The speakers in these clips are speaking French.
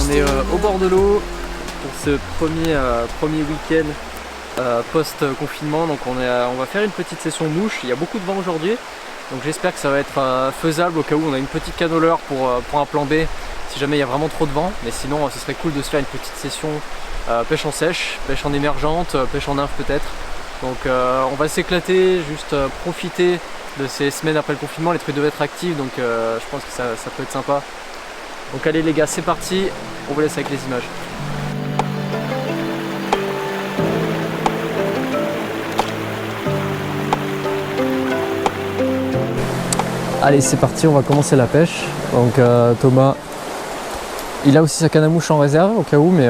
On est au bord de l'eau pour ce premier week-end post-confinement. Donc on va faire une petite session mouche. Il y a beaucoup de vent aujourd'hui, donc j'espère que ça va être faisable au cas où on a une petite canneleur pour un plan B si jamais il y a vraiment trop de vent. Mais sinon ce serait cool de se faire une petite session pêche en sèche, pêche en émergente, pêche en nymphe peut-être. Donc on va s'éclater, juste profiter de ces semaines après le confinement. Les trucs doivent être actifs, donc je pense que ça peut être sympa. Donc allez les gars, c'est parti, on vous laisse avec les images. Allez, c'est parti, on va commencer la pêche. Donc Thomas, il a aussi sa canne à mouche en réserve au cas où, mais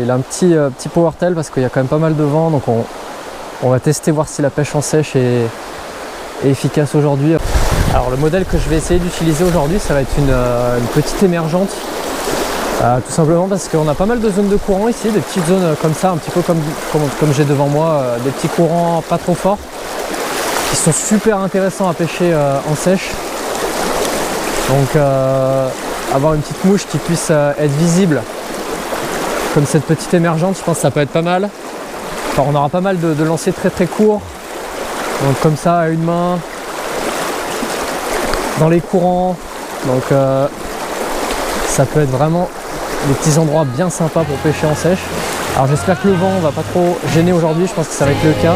il a un petit powertail parce qu'il y a quand même pas mal de vent, donc on va tester voir si la pêche en sèche est efficace aujourd'hui. Alors le modèle que je vais essayer d'utiliser aujourd'hui, ça va être une petite émergente, tout simplement parce qu'on a pas mal de zones de courant ici, des petites zones comme ça, un petit peu comme j'ai devant moi, des petits courants pas trop forts qui sont super intéressants à pêcher en sèche. Donc avoir une petite mouche qui puisse être visible comme cette petite émergente, je pense que ça peut être pas mal. Enfin, on aura pas mal de lancers très courts, donc comme ça à une main dans les courants, donc ça peut être vraiment des petits endroits bien sympas pour pêcher en sèche. Alors j'espère que le vent va pas trop gêner aujourd'hui, je pense que ça va être le cas.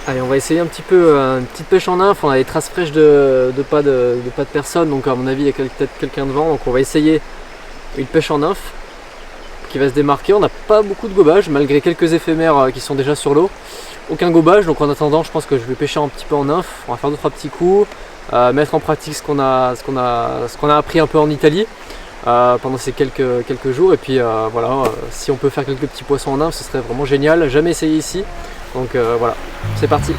Allez, on va essayer un petit peu une petite pêche en nymphe. On a des traces fraîches de pas de personne, donc à mon avis il y a peut-être quelqu'un devant. Donc on va essayer une pêche en nymphe qui va se démarquer. On n'a pas beaucoup de gobage malgré quelques éphémères qui sont déjà sur l'eau. Aucun gobage, donc en attendant je pense que je vais pêcher un petit peu en nymphe. On va faire 2-3 petits coups, mettre en pratique ce qu'on a appris un peu en Italie pendant ces quelques jours. Et puis voilà, si on peut faire quelques petits poissons en nymphe, ce serait vraiment génial. Jamais essayé ici. Donc voilà, c'est parti.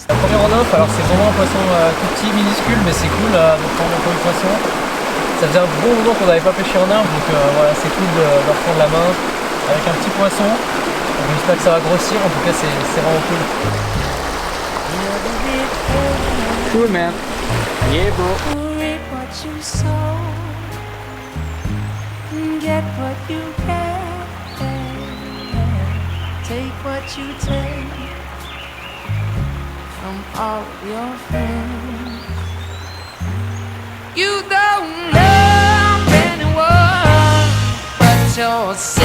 La première en nymphe, alors c'est vraiment un poisson tout petit, minuscule, mais c'est cool de prendre un peu de poisson. Ça faisait un bon moment qu'on n'avait pas pêché en nymphe, donc voilà, c'est cool de reprendre la main avec un petit poisson. J'espère que ça va grossir, en tout cas c'est vraiment cool. Cool man. Yeah bro. Get what you can, take what you take from all your friends. You don't love anyone but yourself.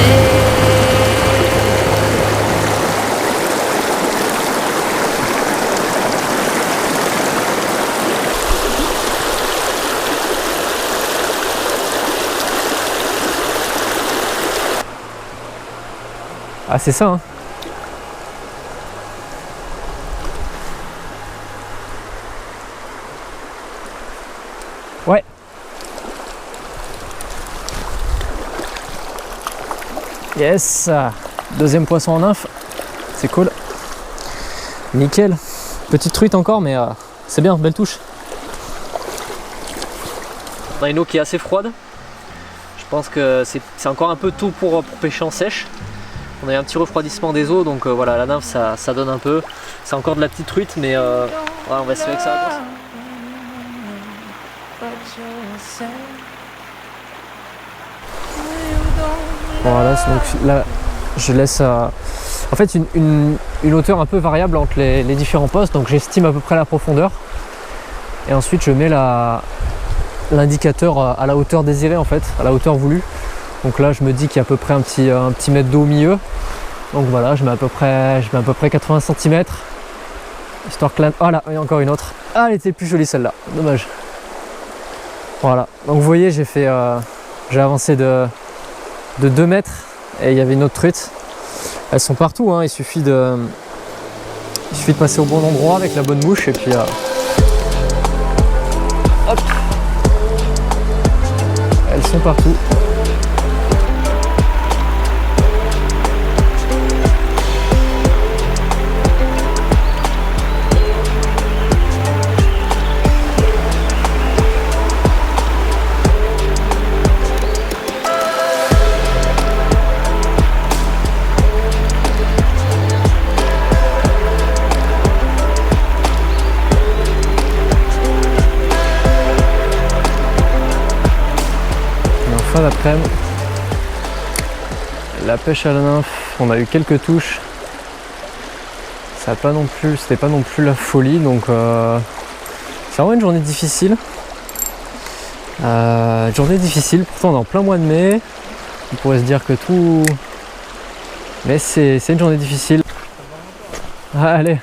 Ah c'est ça hein. Ouais. Yes. Deuxième poisson en nymphe. C'est cool. Nickel. Petite truite encore mais c'est bien, belle touche. On a une eau qui est assez froide. Je pense que c'est encore un peu tôt pour pêcher en sèche. On a un petit refroidissement des eaux, donc voilà, la nymphe ça donne un peu. C'est encore de la petite truite, mais ouais, on va essayer que ça va grossir. Voilà, donc là je laisse en fait une hauteur un peu variable entre les différents postes, donc j'estime à peu près la profondeur. Et ensuite je mets l'indicateur à la hauteur désirée en fait, à la hauteur voulue. Donc là je me dis qu'il y a à peu près un petit mètre d'eau au milieu. Donc voilà, je mets à peu près 80 cm. Histoire que là. Oh là, il y a encore une autre. Ah, elle était plus jolie celle-là, dommage. Voilà, donc vous voyez j'ai avancé de 2 mètres et il y avait une autre truite. Elles sont partout, hein. Il suffit de Il suffit de passer au bon endroit avec la bonne mouche et puis hop, elles sont partout. Fin d'après-midi, la pêche à la nymphe, on a eu quelques touches, ça a pas non plus, c'était pas non plus la folie, donc c'est vraiment une journée difficile. Pourtant on est en plein mois de mai, on pourrait se dire que tout, mais c'est une journée difficile. Ah, allez.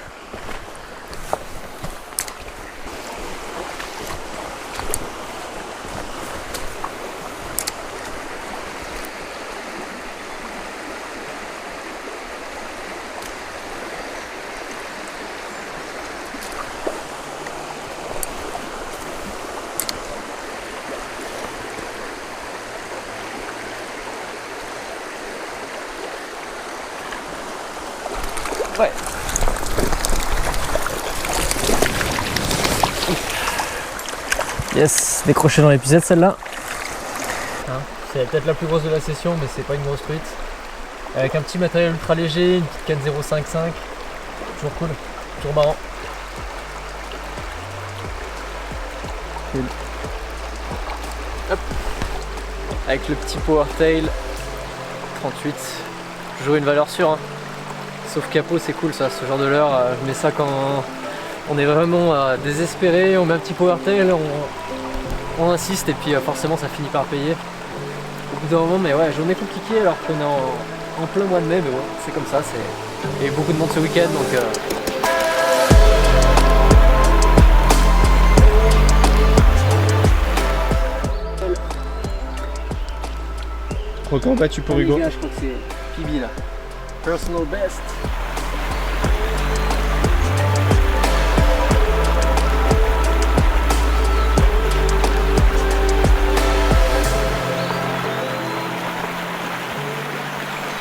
Ouais. Yes, décroché dans l'épisode celle-là. C'est peut-être la plus grosse de la session, mais c'est pas une grosse truite. Avec un petit matériel ultra léger, une petite canne 0,55. Toujours cool, toujours marrant. Cool. Hop. Avec le petit power tail 38. Toujours une valeur sûre. Hein. Sauf capot, c'est cool ça, ce genre de leurre. Je mets ça quand on est vraiment désespéré, on met un petit power tail, on insiste et puis forcément ça finit par payer. Au bout d'un moment, mais ouais, journée compliquée alors qu'on est en plein mois de mai, mais ouais, c'est comme ça. Il y a eu beaucoup de monde ce week-end donc. Record battu pour Hugo. Je crois que c'est PB là. Personal best.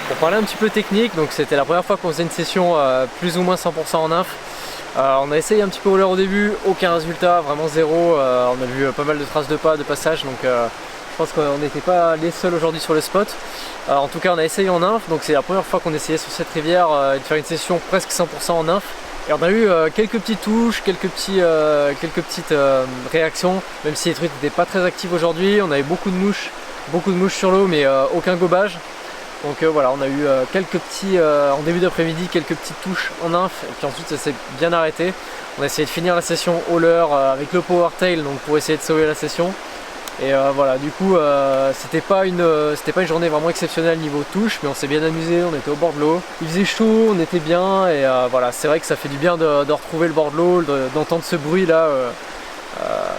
Pour parler un petit peu technique, donc c'était la première fois qu'on faisait une session plus ou moins 100% en nymphe. On a essayé un petit peu au leurre au début, aucun résultat, vraiment zéro. On a vu pas mal de traces de pas, de passage, donc je pense qu'on n'était pas les seuls aujourd'hui sur le spot. En tout cas, on a essayé en nymphe, donc c'est la première fois qu'on essayait sur cette rivière de faire une session presque 100% en nymphe. Et on a eu quelques petites touches, quelques petites réactions, même si les truites n'étaient pas très actives aujourd'hui. On avait beaucoup de mouches sur l'eau, mais aucun gobage. Donc voilà, on a eu quelques petits, en début d'après-midi, quelques petites touches en nymphe, et puis ensuite ça s'est bien arrêté. On a essayé de finir la session au leurre avec le power tail, donc pour essayer de sauver la session. Et voilà, du coup, c'était pas une journée vraiment exceptionnelle niveau touche, mais on s'est bien amusé, on était au bord de l'eau. Il faisait chaud, on était bien, et voilà, c'est vrai que ça fait du bien de retrouver le bord de l'eau, d'entendre ce bruit là.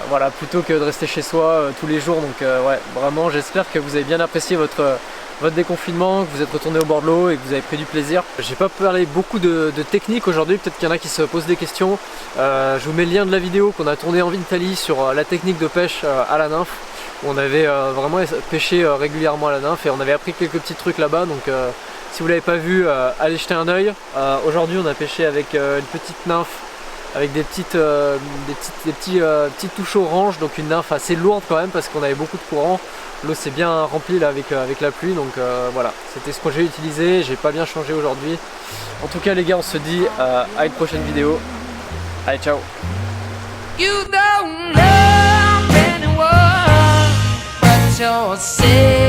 Voilà, plutôt que de rester chez soi tous les jours. Donc ouais, vraiment j'espère que vous avez bien apprécié votre déconfinement, que vous êtes retourné au bord de l'eau et que vous avez pris du plaisir. J'ai pas parlé beaucoup de technique aujourd'hui, peut-être qu'il y en a qui se posent des questions. Je vous mets le lien de la vidéo qu'on a tournée en Italie sur la technique de pêche à la nymphe. On avait vraiment pêché régulièrement à la nymphe et on avait appris quelques petits trucs là-bas. Donc si vous l'avez pas vu, allez jeter un œil. Aujourd'hui on a pêché avec une petite nymphe avec des petites touches orange, donc une nymphe assez lourde quand même parce qu'on avait beaucoup de courant. L'eau s'est bien remplie là avec la pluie, donc voilà, c'était ce que j'ai utilisé, j'ai pas bien changé aujourd'hui. En tout cas les gars, on se dit à une prochaine vidéo. Allez, ciao. You don't love anyone but yourself.